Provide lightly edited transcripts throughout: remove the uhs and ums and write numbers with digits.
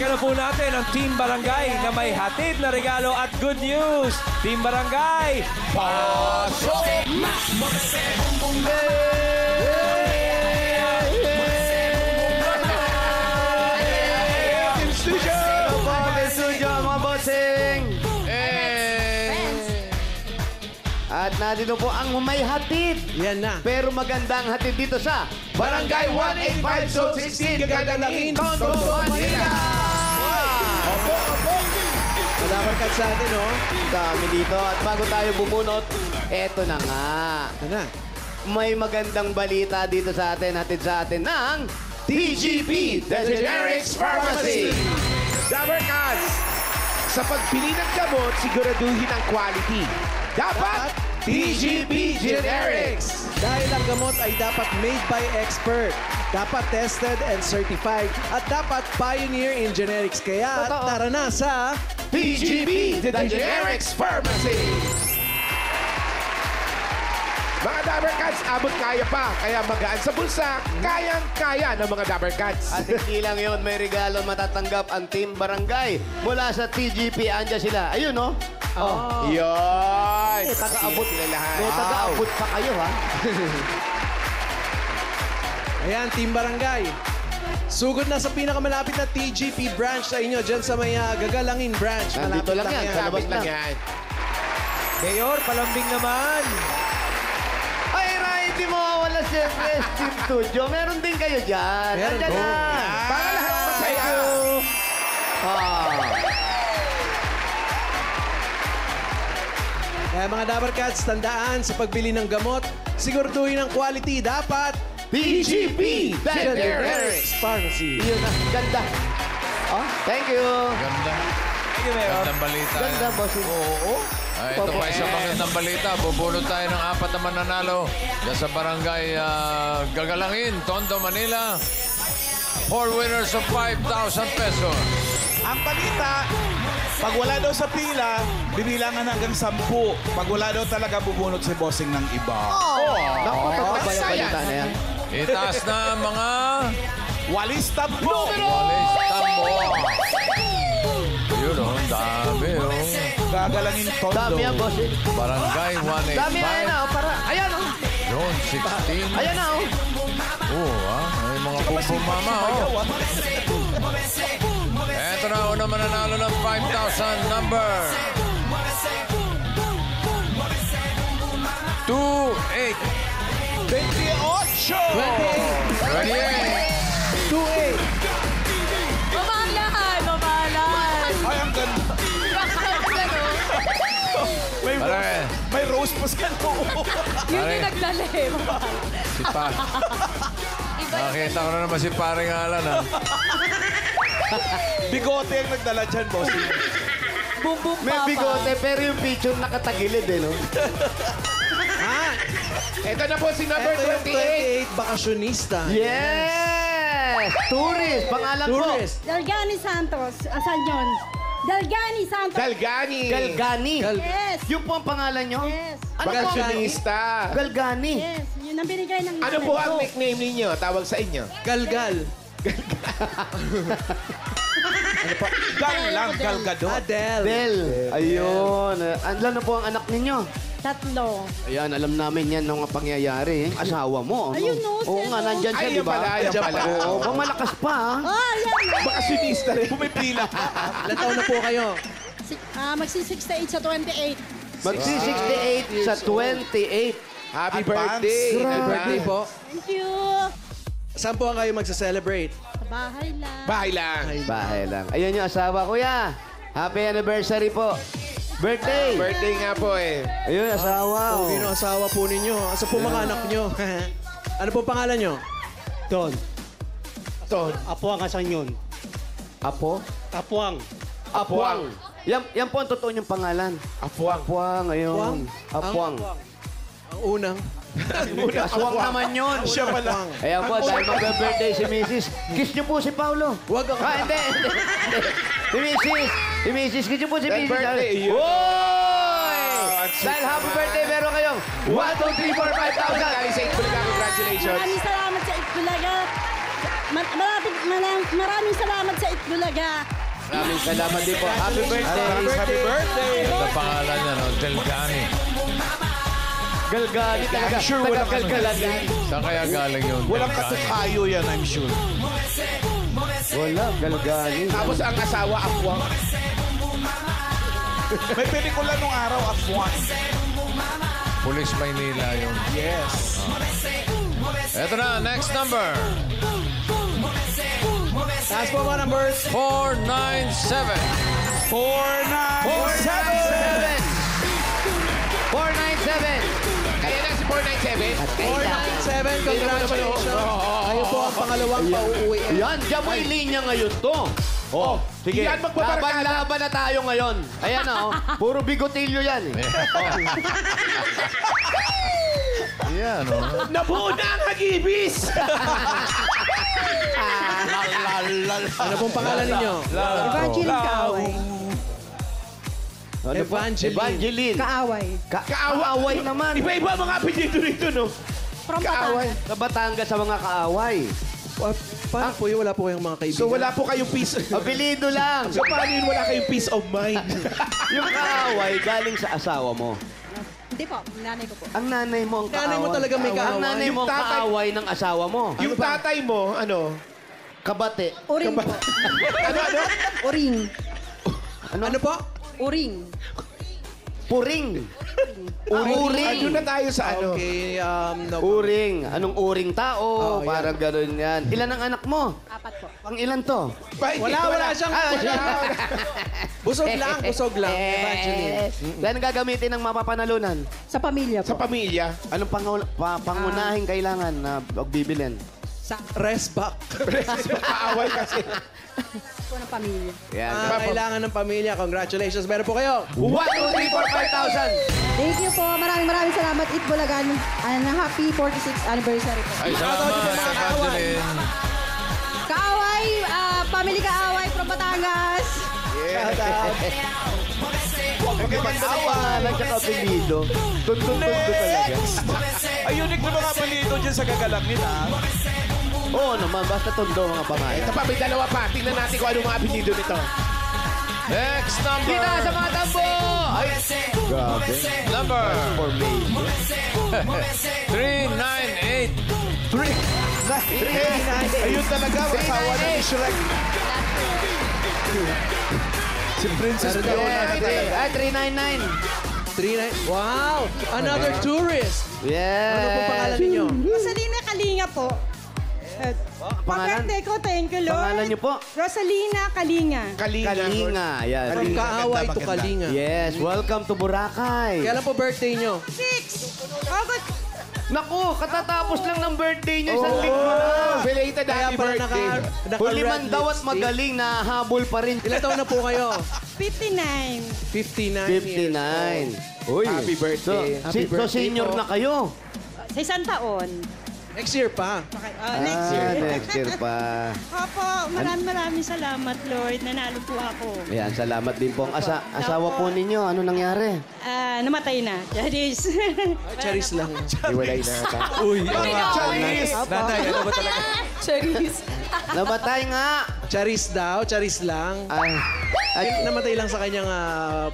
Balikan na po natin ang Team Barangay na may hatid na regalo at good news. Team Barangay, pasok! Team Studio! Team Studio, mga bossing! At nandito po ang may hatid. Yan na. Pero magandang hatid dito sa Barangay 185 Zone 16 Gagalangin, Tondo, Manila! Madabarkad sa atin, oh. Dami dito. At bago tayo bumunot, eto na nga. Ito na. May magandang balita dito sa atin, hatid sa atin ng TGP, The Generics Pharmacy. Dabarkads, sa pagpili ng gamot, siguraduhin ang quality. Dapat TGP Generics. Dahil ang gamot ay dapat made by expert. Dapat tested and certified. At dapat pioneer in generics. Kaya Totoo. tara na sa... TGP, The Generics Pharmacy. Mga Dabarkads, abot kaya pa. Kaya magaan sa bulsa, kayang-kaya ng mga Dabarkads. At hindi lang yun, may regalo matatanggap ang Team Barangay mula sa TGP. Andiyan sila. Ayun, no? Oh. Yun. May taga-abot. Sila lahat. May taga-abot pa kayo, ha? Ayan, Team Barangay. Sugod na sa pinakamalapit na TGP branch sa inyo. Dyan sa may Gagalangin branch. Nandito lang yan, sa labas Sabit lang lang. yan. Mayor, palambing naman. Ay, Ray, hindi mo wala siyempre Team Studio. Meron din kayo dyan. Meron Andiyan po. na. Para lahat masaya. Kaya mga Dabarkads, tandaan sa pagbili ng gamot, siguraduhin ang quality. Dapat TGP, The Generics. Generics Pharmacy. Yun na. Ganda. Oh, thank you. Ganda. Thank you, Mayor. Gandang balita. Ganda, yan. boss. Oo. Ito pa isang magandang balita. Bubulot tayo ng 4 na mananalo dyan sa barangay Gagalangin, Tondo, Manila. 4 winners of 5,000 pesos. Ang balita, pag wala daw sa pila, bibilangan hanggang 10. Pag wala daw talaga, bubunot si bossing ng iba. Naku, totoo ba yung Masaya. balita na yan? Itaas na ang mga Walis tampo! walis tambo. Yun o, dami o. Gagalangin tondo. Dami yan, boss. Barangay Dami na yan, 185. oh. Para, ayan, oh. Zone 16. Ayan na, oh. Oo, may mga bumbong mama o. Eto na, una mananalo ng 5,000 number. 28. 28! 28. 28. Mamahalan, mamahalan. Ay, ang ganda. May, Pare. may rose pa sa loob. Yun Pare. yung nagdala eh. Si Pa. Nakita ko na naman si paring Alan, ha? Bigote ang nagdala dyan, boss. Boom, boom, May papa. bigote, pero yung picture nakatagilid, eh, no? Ito na po si number Ito yung 28. 28, bakasyonista. Yes! Tourist! Pangalan Tourist. Dalgani Santos. Asan yun? Dalgani Santos. Galgani. po. Galgani. Yes. Yung po ang pangalan nyo? Yes. Ano po? Bakasyonista. Galgani. Yes. Yun ang binigay ng Ano po ang nickname ninyo? Tawag sa inyo? Galgal. Gal lang, galgador. Adele. Del. Ayun. Ano po ang anak ninyo? Tatlo. Ayan, alam namin yan nung pangyayari. Eh. Asawa mo. Ano? Ayun, no, Oo nga, sir, no. nandyan siya, Ay, di yan ba? pala, yan pala. Oo, mamalakas pa, ha? Oh, yan. Bakasyonista rin. Pumipila. Ilan taon na po kayo? Magsi-68 sa 28. Magsi-68 sa 28. Happy Advance. birthday. Happy birthday po. Thank you. Saan po kayo magsa-celebrate? Sa bahay lang. Bahay lang. Bahay lang. Ayan yung asawa, kuya. Happy anniversary po. Birthday. Birthday nga po eh. Ayun, asawa. Oh, sino asawa po ninyo? Asa po mga anak nyo? Ano po pangalan nyo? Don, Ton. Apuang asan yun? Apo? Apuang. Apuang. Yan po ang totoo niyong pangalan. Apuang. Apuang, ayun. Apuang. Ang unang. Aswang naman yun. Siya pala. Ayan po, dahil mag-birthday si Mrs. Kiss niyo po si Paulo. Huwag ako. Hindi. Si Mrs. Si Mrs. Kiss niyo po si Dahil Mrs. birthday, yun. Oy! ang sweet Dahil happy naman. birthday, meron kayong 1, 2, 3, 4, 5,000. Galing sa Itbulaga, congratulations. Maraming salamat sa Itbulaga. Maraming salamat sa Itbulaga. Maraming salamat din po. Happy birthday. Happy birthday! Ito pangalan niya, no? Delgani. Galgali talaga. I'm sure walang Taga-galgalan yan. Saan kaya galing yung Walang Delgani? katukayo yan, I'm sure. Wala, galgali. Tapos ang asawa, Afwang. May pelikula nung araw, Afwan. Pulis Maynila yun. Yes. Ito na, next number. Taas po mga numbers. 497. 497. 497. Kaya lang si 497. 497, congratulations. Kayo po ang pangalawang pauuwi. Yan, diyan mo yung linya ngayon to. Oh, sige. Yan, magbabarkada. Laban na tayo ngayon. Ayan na, oh. Puro bigotilyo yan. Eh. Yan, no? Nabuo na ang hagibis! Ano pong pangalan ninyo? Evangeline Kaaway. Ano ba? Evangeline. Evangeline. Kaaway. Kaaway naman. Iba-iba mga apelyido rito, no? From Kaaway. Batangas. Sa Batangas sa mga kaaway. Paano po yun? Wala po kayong mga kaibigan? So wala po kayong peace... Apelido lang. So paano yun wala kayong peace of mind? Yung kaaway galing sa asawa mo. Hindi po, nanay ko po. Ang nanay mo ang kaaway. Nanay mo talaga may kaaway? Ang nanay mo ang Yung tatay- kaaway ng asawa mo. Yung tatay mo, ano? Kabate. Uring po. Ano? Uring. Ano po? Uring. Puring. Ano Uring. na tayo sa ano? Okay, no. Uring. Anong uring tao? Oh, Parang gano'n yan. Ilan ang anak mo? 4 po. Pang ilan to? Wala siyang... Busog lang, busog lang. Eh. Evangeline. Yan ang gagamitin ng mapapanalunan. Sa pamilya Sa po. pamilya. Anong pangunahing kailangan na pagbibilin? Sa Rest back. Kaaway kasi. po ng pamilya. Yan. Kailangan ng pamilya. Congratulations. Meron po kayo. 1, 2, 3, 4, 5,000. Thank you po. Maraming salamat, Itbulagan. And happy 46th anniversary po. Ay, salamat, Evangeline. Kaaway, family Kaaway from Batangas. Pag-awa lang siya kapilido. Tuntun-tuntun talaga. Ay, unique na mga apelyido dyan sa gagalangin, ha? Oo naman, basta tondo mga pangalan. Ito pa, may dalawa pa. Tingnan natin kung anong mga apelyido nito. Next number. Kita sa mga tambo! Ay, grabe. Number For me. 398. Ayun talaga, masawa na ni Shrek. Si Princess Fiona. Ay, 399. Wow! Another tourist. Yeah. Ano pong pangalan ninyo? Rosalina Kalinga po. Pangalan? Birthday ko, thank you, Lord. Pangalan niyo po? Rosalina Kalinga. Kalinga. Yan. From Kaaway to maganda. Kalinga. Yes, welcome to Boracay. Kailan po birthday nyo? 6 August. Naku, katatapos lang ng birthday niyo, isang linggo na. Belated Kaya happy pala birthday. Huliman daw at magaling na habol pa rin. Ilan taon na po kayo? 59. 59 years. 59. Uy. Happy birthday. Happy So birthday senior po. na kayo. Sa isang taon. Next year pa. Okay, next year. Next year pa. Opo, maraming salamat, Lord. Nanalo po ako. Ayan, salamat din po ang asawa po ninyo. Ano nangyari? Namatay na. Jadis. Charis lang. Iwalay na ata. Uy, Charis. Nanay, ano ba talaga? Charis. Namatay nga. Charis daw, charis lang. Ay, Namatay lang sa kanyang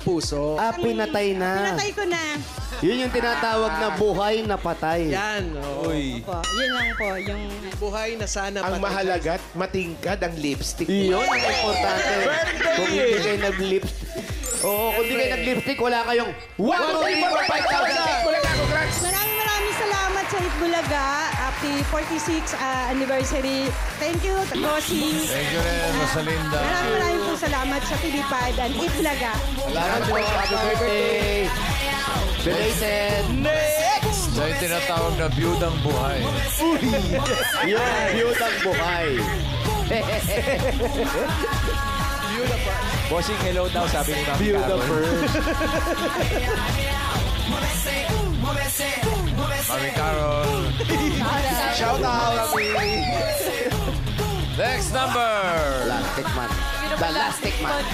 puso. pinatay na. Pinatay ko na. Yun yung tinatawag na buhay na patay. Yan. Oh. Uy. Opo, yun lang po. Yung Buhay na sana Ang patay. mahalagat, matingkad ang lipstick. Yun ang importante. Kung hindi kayo nag-lipstick. Oo, kung hindi kayo nag-lipstick, wala kayong 1, 2, 3, 4, 5,000. Bulaga, congrats! maraming salamat sa Itbulaga. Happy 46th anniversary. Thank you, Bossing. Thank you rin, Rosalinda. Maraming po salamat sa TV5 and Itbulaga. Salamat po. Happy birthday. Belated. Sa yung tinatawag na biyudang buhay. Yun, biyudang buhay. Bossing, hello daw, sabi ni Ma'am Beautiful. Mami Carol. Shout out, Mami. Next number. Plastic man. The Plastic man.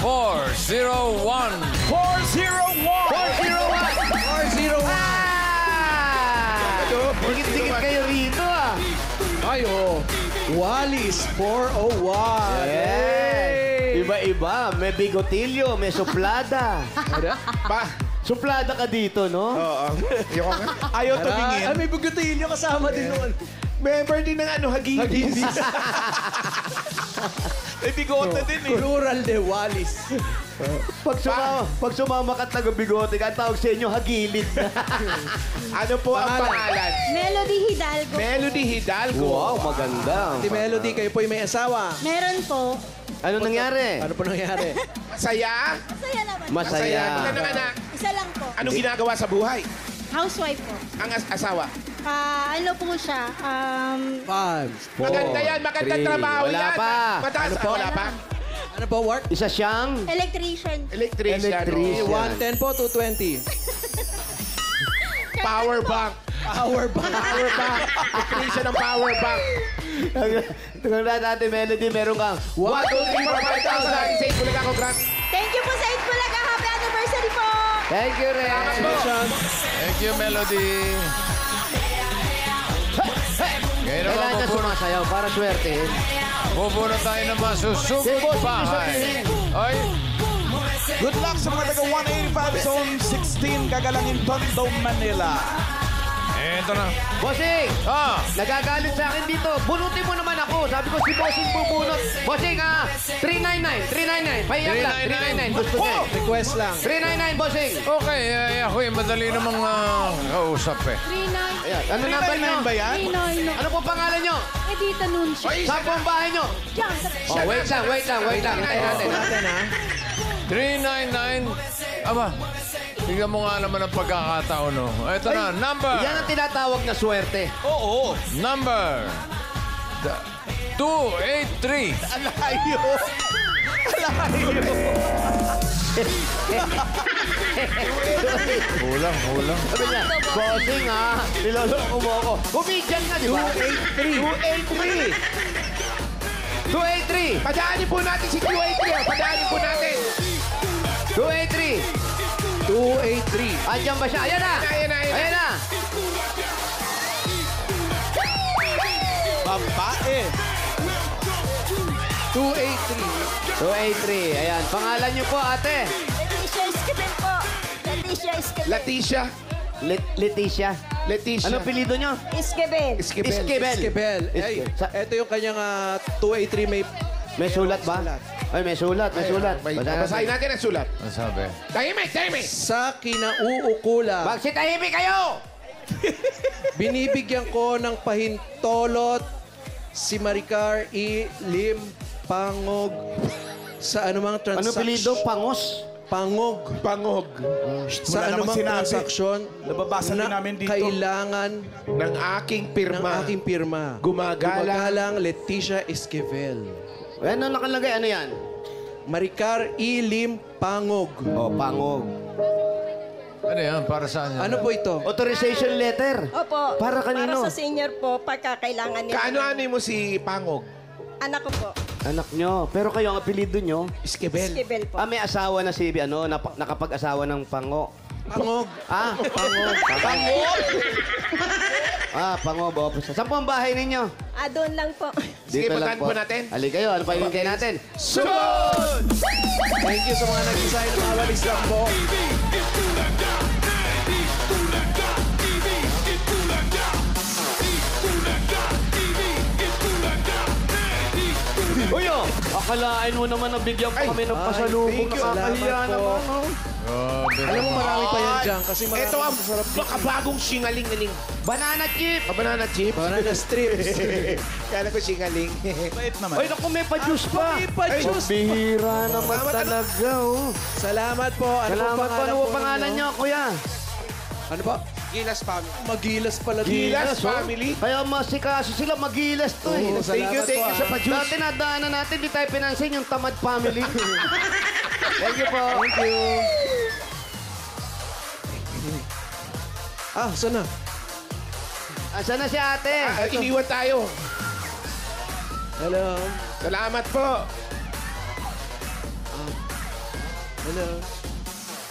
401. 401! Ah! Dikit-dikit kayo rito ah. Ay, oh. Wallis 401. Yes. Iba-iba. May bigotilyo, may suplada. Suplada ka dito, no? Oo. Yung nga. Ayaw tumingin. Ay, may bugutilyo kasama din noon. Member din ng Hagibis. May bigote din eh. Plural de Wallis. Pag sumama ka at taga-bigote ka, ang tawag sa inyo, hagilid na. Ano po ang pangalan? Melody Hidalgo. Melody Hidalgo. Wow, maganda. Si Melody, kayo po'y may asawa. Meron po. Ano nangyari? Ano po nangyari? Saya? Masaya naman. Masaya. Ano anak? Isa lang po. Anong ginagawa sa buhay? Housewife po. Ang asawa? Ano po siya? 5. Maganda yan. Magandang three. trabaho Wala yan. pa. Mataas. Ano po? Wala pa. Ano po, work? Isa siyang Electrician. Electrician. Electrician. 110 po, 220. Power bank. Power bank. Power bank. Electrician ng power bank. Tingnan natin, Melody, meron kang 1, 2, 3, 4, 5,000. Sa Bulaga, congrats. Thank you po sa Bulaga. Happy anniversary po! Thank you, Ren. Thank you, Melody. Ngayon Kailangan naman niya sumasayaw para swertehin. pupuno tayo ng masusugod bahay. Ay, Good luck sa mga taga 185 Zone 16, Gagalangin, Tondo, Manila. eto na. Bossing! Ah, Nagagalit sa akin dito. Bunutin mo naman ako. Sabi ko si Bossing bubunot. Bossing, 399. 399. Pahiyang lang. 399. Gusto niya. Request lang. 399, Bossing. okay. Ako madali namang kausap eh. 39. Ayan. Ano number nyo? 399 ba yan? 39. Ano po pangalan nyo? Edita Nuncio. Saan po ang bahay nyo? Diyan. Oh, wait lang. Hintayin natin. Natin, ha? 399. Aba, tingnan mo nga naman ang pagkakataon, no? Ito na, number. Yan ang tinatawag na swerte. Oo. Number 283. Alayo. Kulang. Sabi niya, Bossing niloloko mo ako. Comedian ka, di ba? 283. 283. Padaanin po natin si Q83. Padaanin po natin. 283. 283. Andiyan ba siya? Ayan na. Ayan na. Babae. 283. 283. Ayan. Pangalan niyo po, ate. Leticia Esquivel po. Leticia Esquivel. Leticia. Leticia. Leticia. Ano apelido niyo? Esquivel. Esquivel. Esquivel. Ay, ito yung kanyang 283 May sulat ba? Sulat. Ay, may sulat. Basahin natin ang sulat. Ang sabi. Tahimik. Sa kinauukula, Magsitahimik kayo! binibigyan ko ng pahintolot si Maricar E. Lim Pangog sa anumang Ano transaksyon. apelido? Pangos? Pangog. Pangog. Sa Wala namang anumang sinabi. transaksyon Nababasa din namin dito. kailangan Ng aking ng pirma. aking pirma. Gumagalang. Leticia Esquivel. Ano nakalagay? Ano yan? Maricar E. Lim Pangog. Oh, pangog. Ano yan? Para saan yan? Ano po ito? Authorization letter. Opo. Para kanino? Para sa senior po, pagkakailangan niya. Kaano-ano mo si Pangog? Anak ko po. Anak nyo. Pero kayo, ang apelido nyo? Esquivel. Esquivel po. May asawa na si, nakapag-asawa ng pango. Pangog. Pangog. Pangog. Saan po ang bahay ninyo? Doon lang po. Sige, puntahan po natin. Ali kayo, ano pa hinintay natin? Sugod! Thank you sa mga nag-design ng mga walis lang po. Uy, akalain mo naman na bigyan pa kami ng pasalubong. thank you. Nakakahiya Salamat po. naman. Alam mo, marami pa yan dyan kasi marami Ito ang masarap dito. makabagong singaling naning. Banana chip! Banana chips. Banana strips. Kala ko singaling. Bait naman. Ay, naku, may pa-juice pa. May pa-juice. Bihira naman talaga, oh. Salamat po. Salamat po. Ano po pangalan nyo, kuya? Ano po? Gilas family. Magilas pala Gilas dito. family. Kaya masikaso sila, magilas to eh. Oo, Thank you salamat po, sa pa-juice. Dati nadaanan natin, di tayo pinansin yung tamad family. Thank you po. Thank you. Saan na? Asan na si ate? Iniwan tayo. Hello. Salamat po. Hello.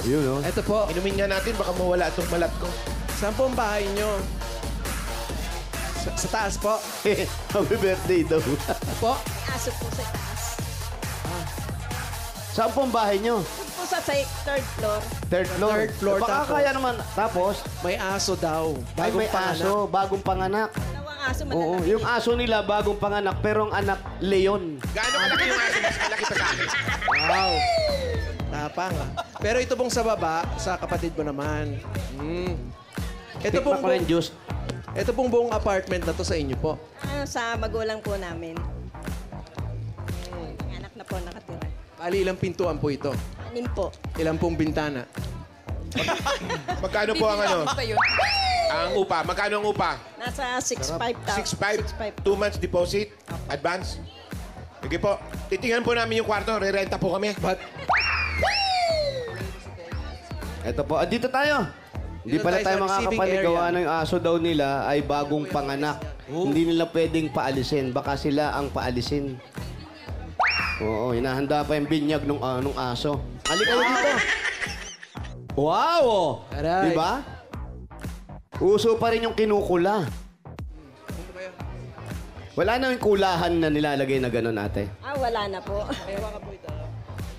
Yun, oh. Ito po. Inumin nga natin, baka mawala itong malat ko. Saan po ang bahay nyo? Sa taas po. Happy birthday daw. Po. Aso po sa taas. Saan po ang bahay nyo? Po sa third floor. Third floor. Third floor, Baka tapos? kaya naman. Tapos, May aso daw. ay, may panganak. aso, bagong panganak. Dalawang aso Oo, malalaki. yung aso nila bagong panganak, pero ang anak, leon. Gaano kalaki yung aso? Mas malaki pa sa akin. Wow. Tapang. Pero ito pong sa baba, sa kapatid mo naman. Ito Tikman ko rin juice. ito pong buong apartment na to sa inyo po. Sa magulang po namin. Anak na po nakatira. Bali, ilang pintuan po ito? Anim po. Ilang pong bintana? Magkano po ang ano? Ang upa. Magkano ang upa? Nasa 6,500. 6,500. 2 months deposit. Advance. Sige po. Titingnan po namin yung kwarto. Re-renta po kami. But, Ito po. Dito tayo. Hindi Dito pala tayo tayo sa receiving makakapanigawa area. ng yung aso daw nila ay bagong panganak. Hindi nila pwedeng paalisin. Baka sila ang paalisin. Oo, hinahanda pa yung binyag ng aso. Halika kayo dito. Wow! Aray. Diba? Uso pa rin yung kinukula. Wala na yung kulahan na nilalagay na gano'n, ate. Wala na po.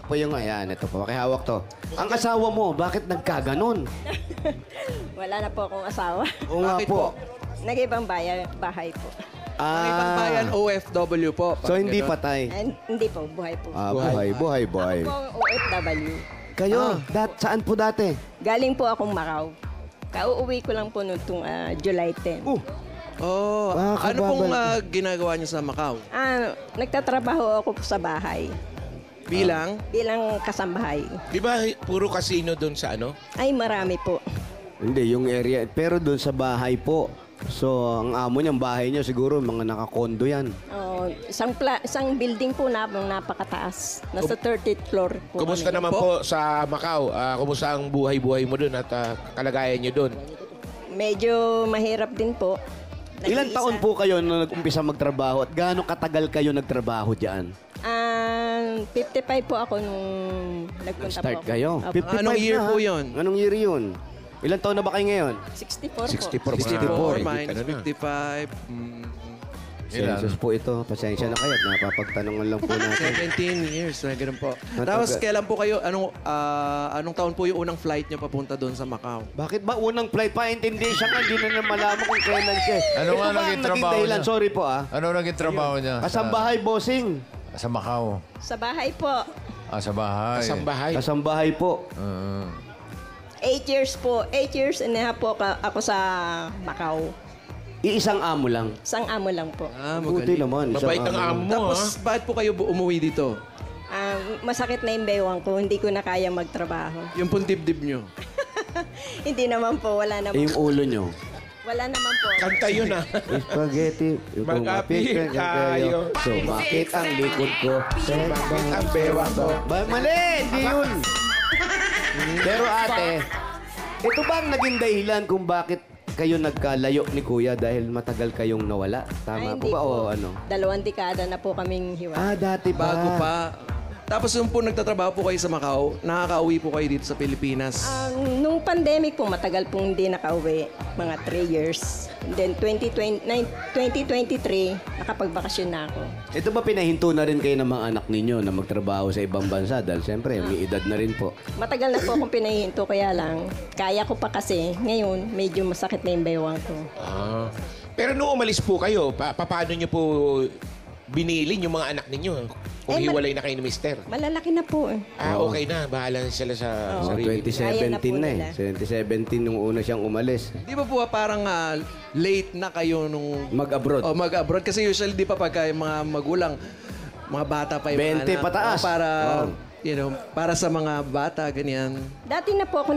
Po yung ayan, ito po. Pakihawak to. Ang asawa mo, bakit nagkaganon? Wala na po akong asawa. Oo nga Bakit po. po? Nag-ibang bahay po. ang ibang bayan, OFW po. So hindi Ganon. patay. Hindi po, buhay po. Buhay. Ako po ang OFW. Kayo, saan po dati? Galing po akong Macau. Kauuwi ko lang po noong July 10. Oh, ano pong ginagawa niyo sa Macau? Nagtatrabaho ako po sa bahay. Bilang? Bilang kasambahay. Di ba puro casino doon sa ano? Ay, marami po. Hindi, yung area. Pero doon sa bahay po. So, ang amo niyang bahay niyo siguro mga nakakondo yan. Isang building po na napakataas. Nasa 30th floor po. Kumusta kami. naman po sa Macau? Kumusta ang buhay-buhay mo doon at kalagayan niyo doon? Medyo mahirap din po. Ilan taon po kayo na nag-umpisa magtrabaho at gaano katagal kayo nagtrabaho diyan? 55 po ako nung nagpunta Start po ako. kayo? Opo. 55 Anong year na, po ha? yun? Anong year yun? Ilan taon na ba kayo ngayon? 64 po. 64 Ay, minus ano na. 55. Census po ito. Pasensya na kayo at napapagtanungan lang po natin. 17 years, na ganun po. Matagal. Tapos kailan po kayo, anong taon po yung unang flight niyo papunta doon sa Macau? Bakit ba unang flight pa? Intindi siya nga, hindi na malaman kung kailan siya. Ano Ito nga ba naging ang trabaho dahilan? niya? Sorry po Ano naging trabaho niya? Kasambahay, bossing. Sa Macau. Sa bahay po. Sa bahay. Kasambahay. Kasambahay po. 8 years po. 8 years and a half po ako sa Macau. Iisang amo lang. Isang amo lang po. Buti Magaling. naman. isang Mabait ang amo mo, Tapos, bakit po kayo umuwi dito? Masakit na yung bewang ko. Hindi ko na kaya magtrabaho. Yung pong dibdib nyo. Hindi naman po. Wala naman. Yung ulo nyo. Wala naman po. Kanta yun Spaghetti. Yung Mag-apil tayo. Sumakit ang likod ko. Bakit ang bewa ko? Mali! Hindi yun. Pero ate, ito ba ang naging dahilan kung bakit kayo nagkalayo ni Kuya dahil matagal kayong nawala? Tama po hindi ba o ano? 2 dekada na po kaming hiwalay. Dati pa. Bago pa. Tapos yung po nagtatrabaho po kayo sa Macau, nakaka-uwi po kayo dito sa Pilipinas. Nung pandemic po, matagal pong hindi nakauwi. Mga 3 years. And then 2023, nakapagbakasyon na ako. Ito ba pinahinto na rin kayo ng mga anak ninyo na magtrabaho sa ibang bansa? Dahil siyempre, may edad na rin po. Matagal na po akong pinahinto, kaya lang, kaya ko pa kasi. Ngayon, medyo masakit na yung baywang ko. Pero nung umalis po kayo, paano niyo po binilin yung mga anak ninyo? Kung hiwalay na kayo ni mister. Malalaki na po. Okay na. Bahala na sila sa Oh, sarili. 2017 Kaya na na eh. po 2017 nung una siyang umalis. Di ba po parang late na kayo nung... Mag-abroad. mag-abroad. Kasi usually di pa pagka yung mga magulang, mga bata pa yung 20 mga anak. pataas. Para, Oh. para sa mga bata, ganyan. Dati na po ako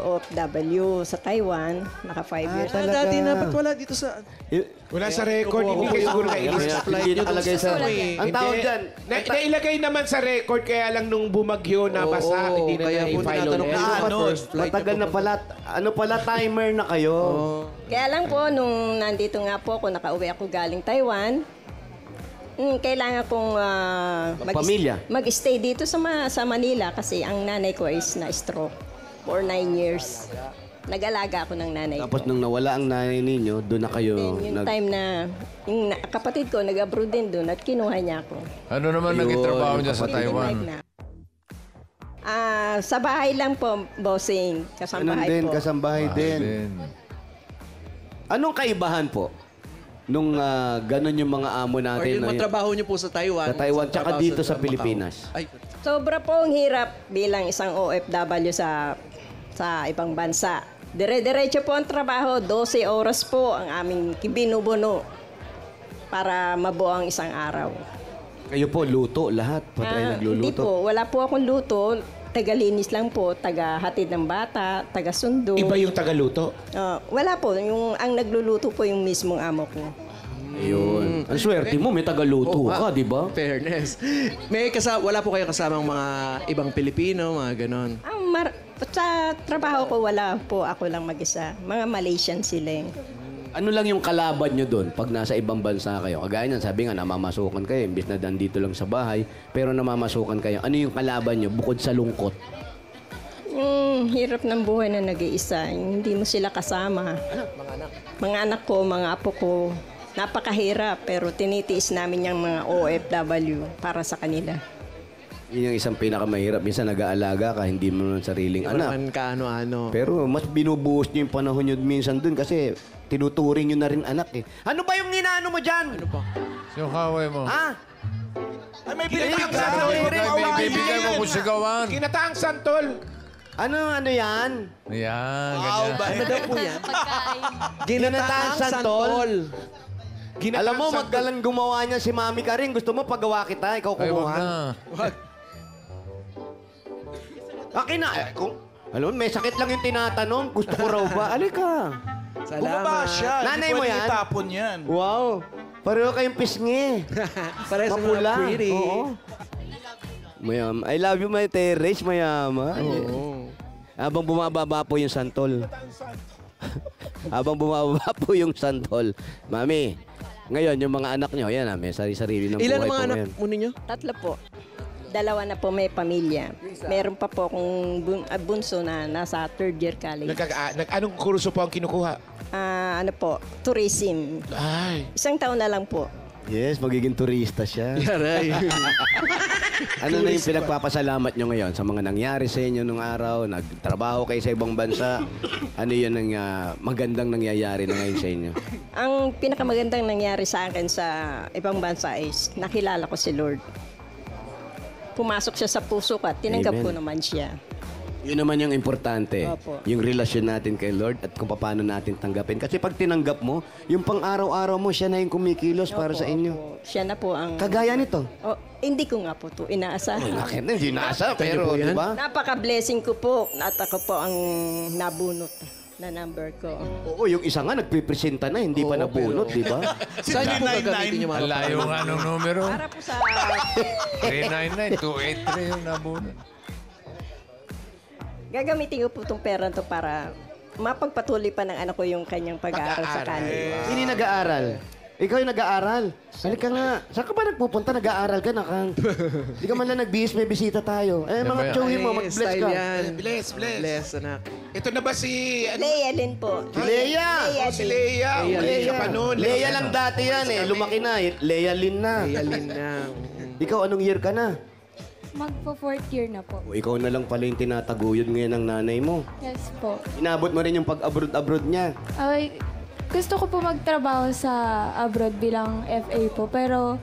OFW sa Taiwan. Naka 5 years. Talaga. Dati na, ba't wala dito sa... Wala sa record. Hindi kayo siguro kailis. Hindi nakalagay sa... Ang tawag dyan, Nailagay naman sa record, kaya lang nung bumagyo na basa, Oo, hindi na kaya po na-file tinatanong ulit. ko, ano, first flight matagal na pala. Ano pala, timer na kayo. Kaya lang po, nung nandito nga po ako, nakauwi ako galing Taiwan, kailangan kong Pamilya. mag-stay dito sa Manila kasi ang nanay ko is na-stroke for 9 years. Nag-alaga ako ng nanay Tapos ko. nung nawala ang nanay ninyo, doon na kayo Then, yung time na yung kapatid ko nag-abroad din doon at kinuha niya ako. Ano naman Ayun, naging trabaho niya sa kapatid. Taiwan? Sa bahay lang po, bossing. Ganun Kasambahay din, po. kasambahay din. Anong kaibahan po? Nung ganun yung mga amo Or natin yung mga trabaho niyo po sa Taiwan. sa Taiwan, tsaka trabaho dito sa Macau. Pilipinas. Ay, Sobra po ang hirap bilang isang OFW sa ibang bansa. Dire-diretso po ang trabaho. 12 oras po ang aming binubuno para mabuo ang isang araw. Kayo po, luto lahat. Patay Hindi nagluluto. po. Wala po akong luto. Taga-linis lang po. Taga-hatid ng bata. Taga-sundo. Iba yung tagaluto. Wala po. Ang nagluluto po yung mismong amo ko. Ayun. Ang swerte mo, may tagaluto ka, di ba? fairness. Wala po kayo kasamang mga ibang Pilipino, mga ganon. Sa trabaho ko, wala po. Ako lang mag-isa. Mga Malaysian sila eh. Ano lang yung kalaban nyo doon pag nasa ibang bansa kayo? Kagaya niyan, sabi nga, namamasukan kayo. Imbis na dandito lang sa bahay, pero namamasukan kayo. Ano yung kalaban nyo bukod sa lungkot? Yung hirap ng buhay na nag-iisa. Yung hindi mo sila kasama. Mga anak ko, mga apo ko. Napakahirap, pero tinitiis namin yung mga OFW para sa kanila. Yun yung isang pinakamahirap. Minsan nag-aalaga ka, hindi mo ng sariling anak. Naman kaano-ano. Pero mas binubuhos nyo yung panahon nyo minsan doon kasi tinuturing nyo na rin anak eh. Ano ba yung inaano mo dyan? Ano pa? Yung kaway mo. Ha? Ay, may Kinataang pinagkakasama. santol. May bibigay mo kung sigawan. Kinataang santol. Ano yan? Yan, ganyan. Ano daw po yan? Ginataang santol. Alam mo, santol. maggalang gumawa niya si Mami Karing. Gusto mo pagawa kita, ikaw Ay, wag kumuha. na. Akin na. Alam mo, may sakit lang yung tinatanong. Gusto ko raw ba? Alika. Bumaba siya. Nanay Hindi mo pwedeng yan? itapon yan. Wow. Pareho kayong pisngi. Parehas na Mapula. mga pretty. Oo. Mayam. I love you, my Teres. Mayaman. Habang bumababa po yung santol. Habang bumababa po yung santol. Mami, ngayon, yung mga anak nyo, yan may sarili-sarili ng Ilan buhay ang mga po anak ngayon. mo ninyo? 3 po. 2 na po may pamilya. Meron pa po akong bunso na nasa 3rd year college. Anong kurso po ang kinukuha? Ano po, tourism. Ay. 1 taon na lang po. Yes, magiging turista siya. Yaray. Ano na yung pinagpapasalamat nyo ngayon sa mga nangyari sa inyo nung araw? Nagtrabaho kayo sa ibang bansa? Ano yun ang magandang nangyayari na ngayon sa inyo? Ang pinakamagandang nangyari sa akin sa ibang bansa is nakilala ko si Lord. Pumasok siya sa puso ko at tinanggap Amen. ko naman siya. Yun naman yung importante. Opo. Yung relasyon natin kay Lord at kung paano natin tanggapin. Kasi pag tinanggap mo, yung pang-araw-araw mo, siya na yung kumikilos para sa inyo. Opo. Siya na po ang... Kagaya nito. Hindi ko nga po ito inaasahan. Bakit na, hindi nasa, pero di ba? Napaka-blessing ko po at ako po ang nabunot na number ko. Oo, yung isa nga nagpipresenta na, hindi pa nabunot, di ba? Saan niyo po gagamitin yung mga Ang layo nga nung numero. Para po sa... 399-283 yung nabunod. Gagamitin ko po itong pera to para mapagpatuloy pa ng anak ko yung kanyang pag-aaral sa kanila. Hindi nag-aaral. Ikaw yung nag-aaral. Halika nga. Saan ka ba nagpupunta? Nag-aaral ka na, Kang. Hindi ka man lang nag-bihis, may bisita tayo. Eh, Yan ba mga yan? chewin mo, mag-bless Style ka. yan. Bless, bless. Bless, anak. Ito na ba si... Leia Lynn po. Si Leia! Si Leia. Leia pa noon. Leia lang dati yan eh. Lumaki na. Leia Lynn na. Yalin na. Ikaw, anong year ka na? Magpo 4th year na po. O, ikaw na lang pala yung tinataguyod ngayon ng nanay mo. Yes po. Inabot mo rin yung pag-abroad-abroad niya. Ay, gusto ko po magtrabaho sa abroad bilang FA po. Pero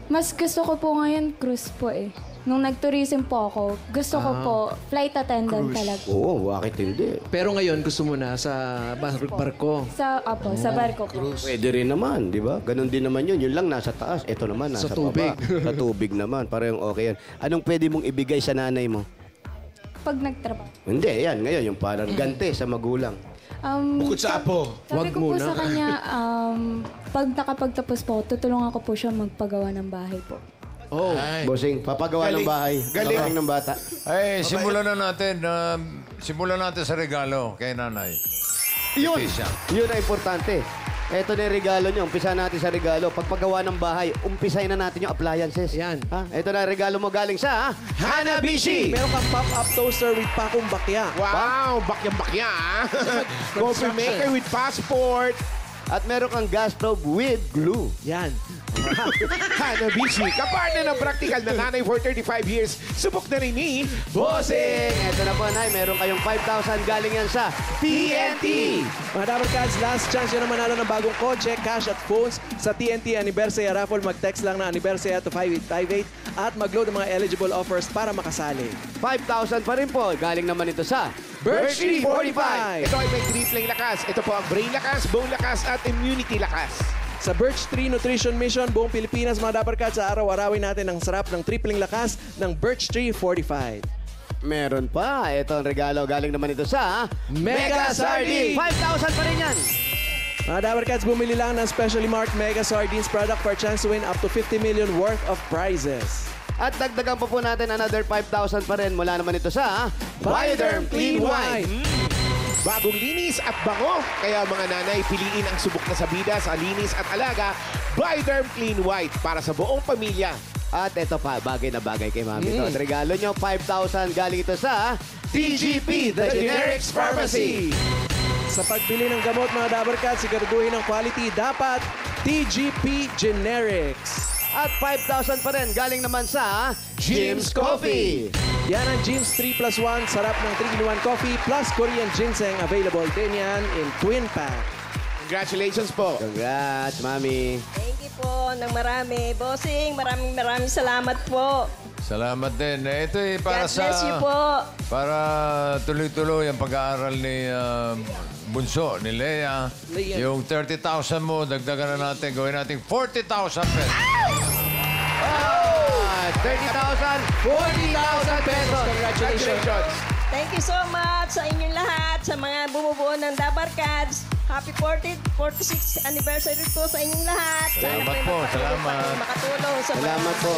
mas gusto ko po ngayon cruise po eh. Nung nag-tourism po ako, gusto ko po flight attendant talaga. Oo, bakit hindi? Pero ngayon, gusto mo na sa barko. Sa barko po. Pwede rin naman, di ba? Ganon din naman yun. Yun lang nasa taas. Ito naman nasa Sa tubig. baba. Sa tubig naman. Parang okay yan. Anong pwede mong ibigay sa nanay mo? Pag nagtrabaho. Hindi, yan. Ngayon, yung parang gante sa magulang. Bukod sa apo. Sabi Wag ko po muna. sa kanya, pag nakapagtapos po, tutulungan ko po siya magpagawa ng bahay po. Oh. Ay. Bossing, papagawa ng Galing. bahay. Galing. Galing ng bata. Ay, simulan na natin. Simulan natin sa regalo kay nanay. Yun. Tisha. Yun ang importante. Ito na yung regalo nyo. Umpisa natin sa regalo. Pag paggawa ng bahay, umpisay na natin yung appliances. Yan. Ha? Ito na regalo mo galing sa Hanabishi! Meron kang pop-up toaster with pakong bakya. Wow, bakyang-bakya ah. Coffee maker with passport. At meron kang gas stove with glue. Yan. Hanabishi, kapartner ng practical na nanay for 35 years. Subok na rin ni Bossing! Ito na po, Nay. Meron kayong 5,000 galing yan sa TNT. Mga Dabar Cats, last chance yun na manalo ng bagong kotse, cash at phones sa TNT Anniversary Raffle. Mag-text lang na Anniversary to 5858 at mag-load ng mga eligible offers para makasali. 5,000 pa rin po. Galing naman ito sa Birch Tree 45. Ito ay may tripling lakas. Ito po ang brain lakas, bone lakas, at immunity lakas. Sa Birch Tree Nutrition Mission, buong Pilipinas, mga Dabar Cats, sa araw-arawin natin ang sarap ng tripling lakas ng Birch Tree 45. Meron pa. Ito ang regalo. Galing naman ito sa Mega Sardine! 5,000 pa rin yan. Mga Dabar Cats, bumili lang ng specially marked Mega Sardines product for a chance to win up to 50 million worth of prizes. At dagdagan pa po natin another 5,000 pa rin mula naman ito sa Bioderm Clean White. Bagong linis at bango. Kaya mga nanay, piliin ang subok na sabida sa linis at alaga. Bioderm Clean White para sa buong pamilya. At ito pa, bagay na bagay kay Mami. Ito, at regalo nyo, 5,000 galing ito sa TGP, The Generics Pharmacy. Sa pagbili ng gamot, mga Dabar Cats, siguraduhin ang quality. Dapat TGP Generics. At 5,000 pa rin galing naman sa Jim's Coffee. Yan ang Jim's 3+1. Sarap ng 3-in-1 coffee plus Korean ginseng. Available din yan in twin pack. Congratulations po. Congrats, Mami. Thank you po ng marami. Bossing, maraming salamat po. Salamat din. Ito ay para God bless you po. Para tuloy-tuloy ang pag-aaral ni Bunso, ni Lea. Yung 30,000 mo, dagdagan na natin. Gawin natin 40,000 pesos. 30,000, 40,000 pesos. Congratulations. Thank you so much sa inyong lahat, sa mga bumubuo ng Dabar Cats. Happy 46th anniversary po sa inyong lahat. Salamat Sana po, makatulong salamat. Makatulong sa Salamat po.